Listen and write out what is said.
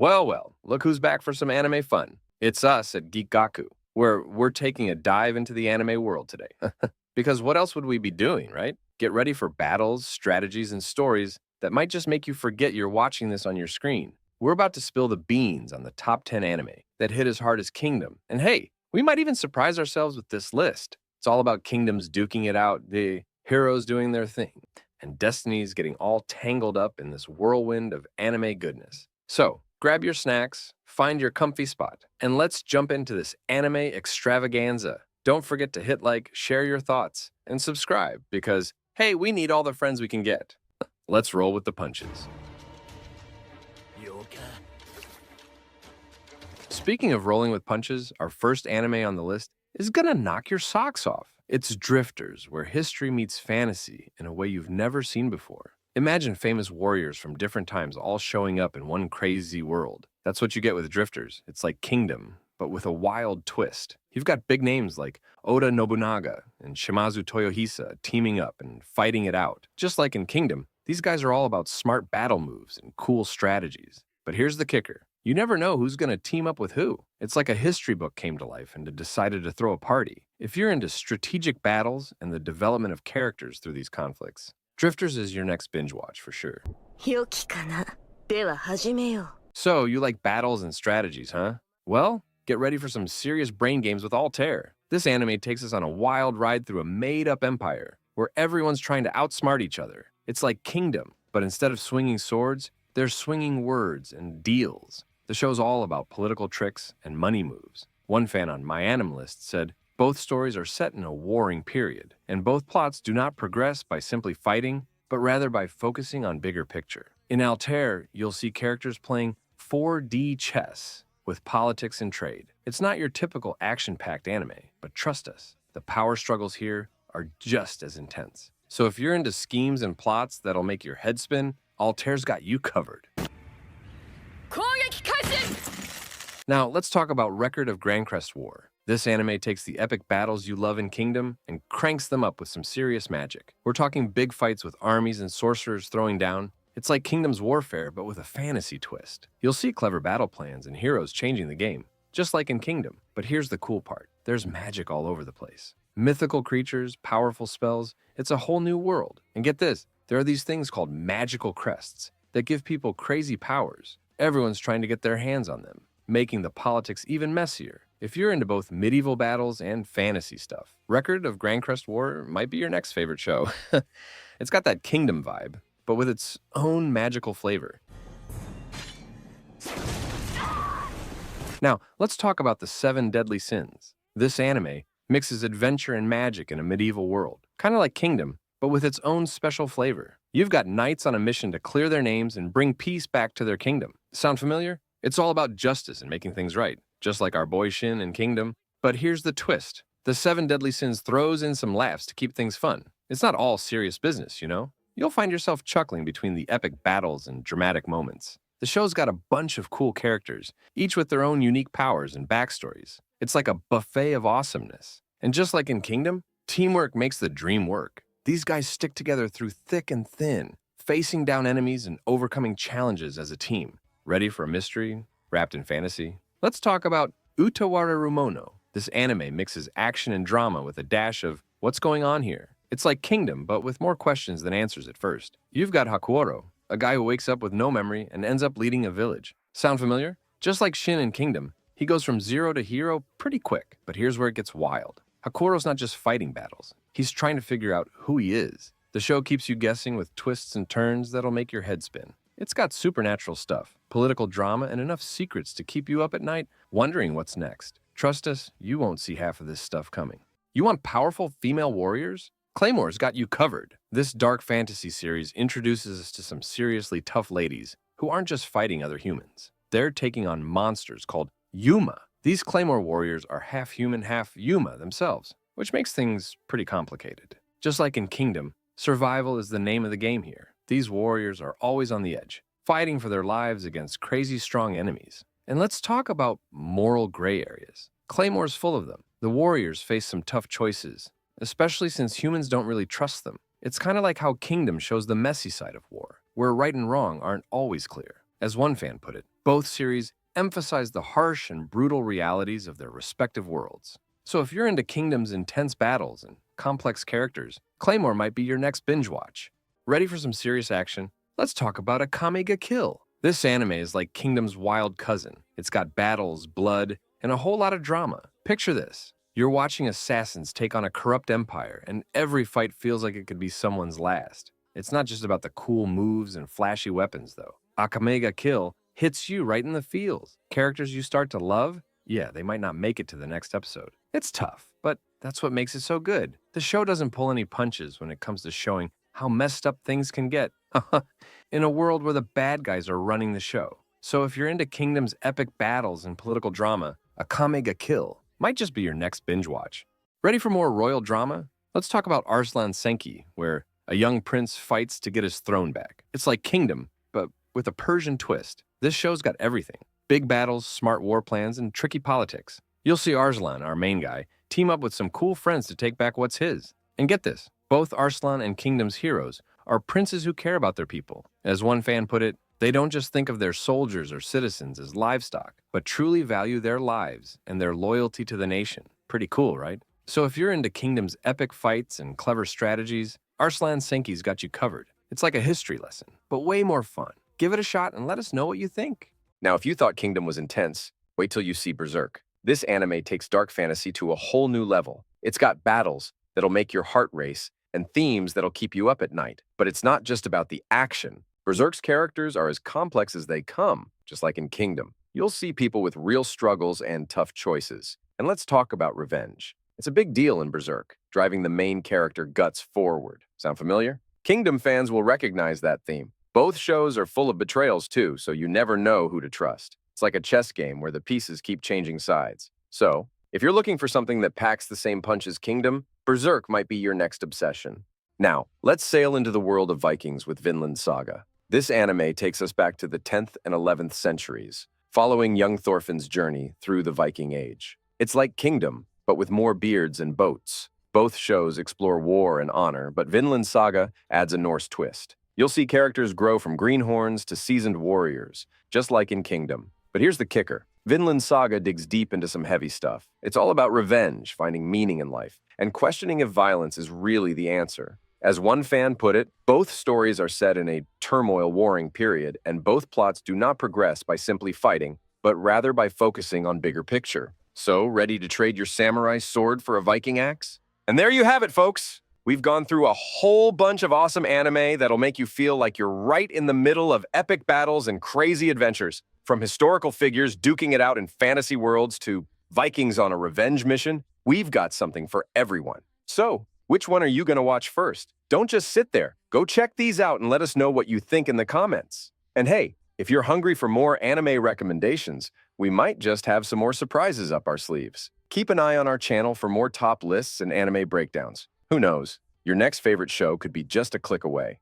Well, well, look who's back for some anime fun. It's us at GeekGaku, where we're taking a dive into the anime world today. Because what else would we be doing, right? Get ready for battles, strategies, and stories that might just make you forget you're watching this on your screen. We're about to spill the beans on the top 10 anime that hit as hard as Kingdom. And hey, we might even surprise ourselves with this list. It's all about kingdoms duking it out, the heroes doing their thing, and destinies getting all tangled up in this whirlwind of anime goodness. So, grab your snacks, find your comfy spot, and let's jump into this anime extravaganza. Don't forget to hit like, share your thoughts, and subscribe because, hey, we need all the friends we can get. Let's roll with the punches. Speaking of rolling with punches, our first anime on the list is gonna knock your socks off. It's Drifters, where history meets fantasy in a way you've never seen before. Imagine famous warriors from different times all showing up in one crazy world. That's what you get with Drifters. It's like Kingdom, but with a wild twist. You've got big names like Oda Nobunaga and Shimazu Toyohisa teaming up and fighting it out. Just like in Kingdom, these guys are all about smart battle moves and cool strategies. But here's the kicker. You never know who's going to team up with who. It's like a history book came to life and decided to throw a party. If you're into strategic battles and the development of characters through these conflicts, Drifters is your next binge watch for sure. 良きかな。では始めよう。 So, you like battles and strategies, huh? Well, get ready for some serious brain games with Altair. This anime takes us on a wild ride through a made-up empire where everyone's trying to outsmart each other. It's like Kingdom, but instead of swinging swords, they're swinging words and deals. The show's all about political tricks and money moves. One fan on My Anim List said, both stories are set in a warring period, and both plots do not progress by simply fighting, but rather by focusing on bigger picture. In Altair, you'll see characters playing 4D chess with politics and trade. It's not your typical action-packed anime, but trust us, the power struggles here are just as intense. So if you're into schemes and plots that'll make your head spin, Altair's got you covered. 攻撃開始 Now, let's talk about Record of Grancrest War. This anime takes the epic battles you love in Kingdom and cranks them up with some serious magic. We're talking big fights with armies and sorcerers throwing down. It's like Kingdom's warfare, but with a fantasy twist. You'll see clever battle plans and heroes changing the game, just like in Kingdom. But here's the cool part. There's magic all over the place. Mythical creatures, powerful spells, it's a whole new world. And get this, there are these things called magical crests that give people crazy powers. Everyone's trying to get their hands on them, making the politics even messier. If you're into both medieval battles and fantasy stuff, Record of Grancrest War might be your next favorite show. It's got that Kingdom vibe, but with its own magical flavor. Now, let's talk about the 7 Deadly Sins. This anime mixes adventure and magic in a medieval world, kind of like Kingdom, but with its own special flavor. You've got knights on a mission to clear their names and bring peace back to their kingdom. Sound familiar? It's all about justice and making things right, just like our boy Shin in Kingdom. But here's the twist. The 7 Deadly Sins throws in some laughs to keep things fun. It's not all serious business, you know? You'll find yourself chuckling between the epic battles and dramatic moments. The show's got a bunch of cool characters, each with their own unique powers and backstories. It's like a buffet of awesomeness. And just like in Kingdom, teamwork makes the dream work. These guys stick together through thick and thin, facing down enemies and overcoming challenges as a team. Ready for a mystery wrapped in fantasy? Let's talk about Utawara Rumono. This anime mixes action and drama with a dash of what's going on here. It's like Kingdom, but with more questions than answers at first. You've got Hakuoro, a guy who wakes up with no memory and ends up leading a village. Sound familiar? Just like Shin in Kingdom, he goes from zero to hero pretty quick, but here's where it gets wild. Hakuoro's not just fighting battles. He's trying to figure out who he is. The show keeps you guessing with twists and turns that'll make your head spin. It's got supernatural stuff, political drama, and enough secrets to keep you up at night wondering what's next. Trust us, you won't see half of this stuff coming. You want powerful female warriors? Claymore's got you covered. This dark fantasy series introduces us to some seriously tough ladies who aren't just fighting other humans. They're taking on monsters called Yuma. These Claymore warriors are half human, half Yuma themselves, which makes things pretty complicated. Just like in Kingdom, survival is the name of the game here. These warriors are always on the edge, fighting for their lives against crazy strong enemies. And let's talk about moral gray areas. Claymore's full of them. The warriors face some tough choices, especially since humans don't really trust them. It's kind of like how Kingdom shows the messy side of war, where right and wrong aren't always clear. As one fan put it, Both series emphasize the harsh and brutal realities of their respective worlds. So if you're into Kingdom's intense battles and complex characters, Claymore might be your next binge watch. Ready for some serious action? Let's talk about Akame ga Kill. This anime is like Kingdom's wild cousin. It's got battles, blood, and a whole lot of drama. Picture this. You're watching assassins take on a corrupt empire, and every fight feels like it could be someone's last. It's not just about the cool moves and flashy weapons, though. Akame ga Kill hits you right in the feels. Characters you start to love, yeah, they might not make it to the next episode. It's tough, but that's what makes it so good. The show doesn't pull any punches when it comes to showing how messed up things can get in a world where the bad guys are running the show. So if you're into Kingdom's epic battles and political drama, Akame ga Kill might just be your next binge watch. Ready for more royal drama? Let's talk about Arslan Senki, where a young prince fights to get his throne back. It's like Kingdom, but with a Persian twist. This show's got everything. Big battles, smart war plans, and tricky politics. You'll see Arslan, our main guy, team up with some cool friends to take back what's his. And get this, both Arslan and Kingdom's heroes are princes who care about their people. As one fan put it, they don't just think of their soldiers or citizens as livestock, but truly value their lives and their loyalty to the nation. Pretty cool, right? So if you're into Kingdom's epic fights and clever strategies, Arslan Senki's got you covered. It's like a history lesson, but way more fun. Give it a shot and let us know what you think. Now, if you thought Kingdom was intense, wait till you see Berserk. This anime takes dark fantasy to a whole new level. It's got battles that'll make your heart race and themes that'll keep you up at night. But it's not just about the action. Berserk's characters are as complex as they come, just like in Kingdom. You'll see people with real struggles and tough choices. And let's talk about revenge. It's a big deal in Berserk, driving the main character Guts forward. Sound familiar? Kingdom fans will recognize that theme. Both shows are full of betrayals too, so you never know who to trust. It's like a chess game where the pieces keep changing sides. So, if you're looking for something that packs the same punch as Kingdom, Berserk might be your next obsession. Now, let's sail into the world of Vikings with Vinland Saga. This anime takes us back to the 10th and 11th centuries, following young Thorfinn's journey through the Viking Age. It's like Kingdom, but with more beards and boats. Both shows explore war and honor, but Vinland Saga adds a Norse twist. You'll see characters grow from greenhorns to seasoned warriors, just like in Kingdom. But here's the kicker. Vinland Saga digs deep into some heavy stuff. It's all about revenge, finding meaning in life, and questioning if violence is really the answer. As one fan put it, both stories are set in a turmoil warring period, and both plots do not progress by simply fighting, but rather by focusing on bigger picture. So, ready to trade your samurai sword for a Viking axe? And there you have it, folks! We've gone through a whole bunch of awesome anime that'll make you feel like you're right in the middle of epic battles and crazy adventures. From historical figures duking it out in fantasy worlds to Vikings on a revenge mission, we've got something for everyone. So, which one are you going to watch first? Don't just sit there. Go check these out and let us know what you think in the comments. And hey, if you're hungry for more anime recommendations, we might just have some more surprises up our sleeves. Keep an eye on our channel for more top lists and anime breakdowns. Who knows? Your next favorite show could be just a click away.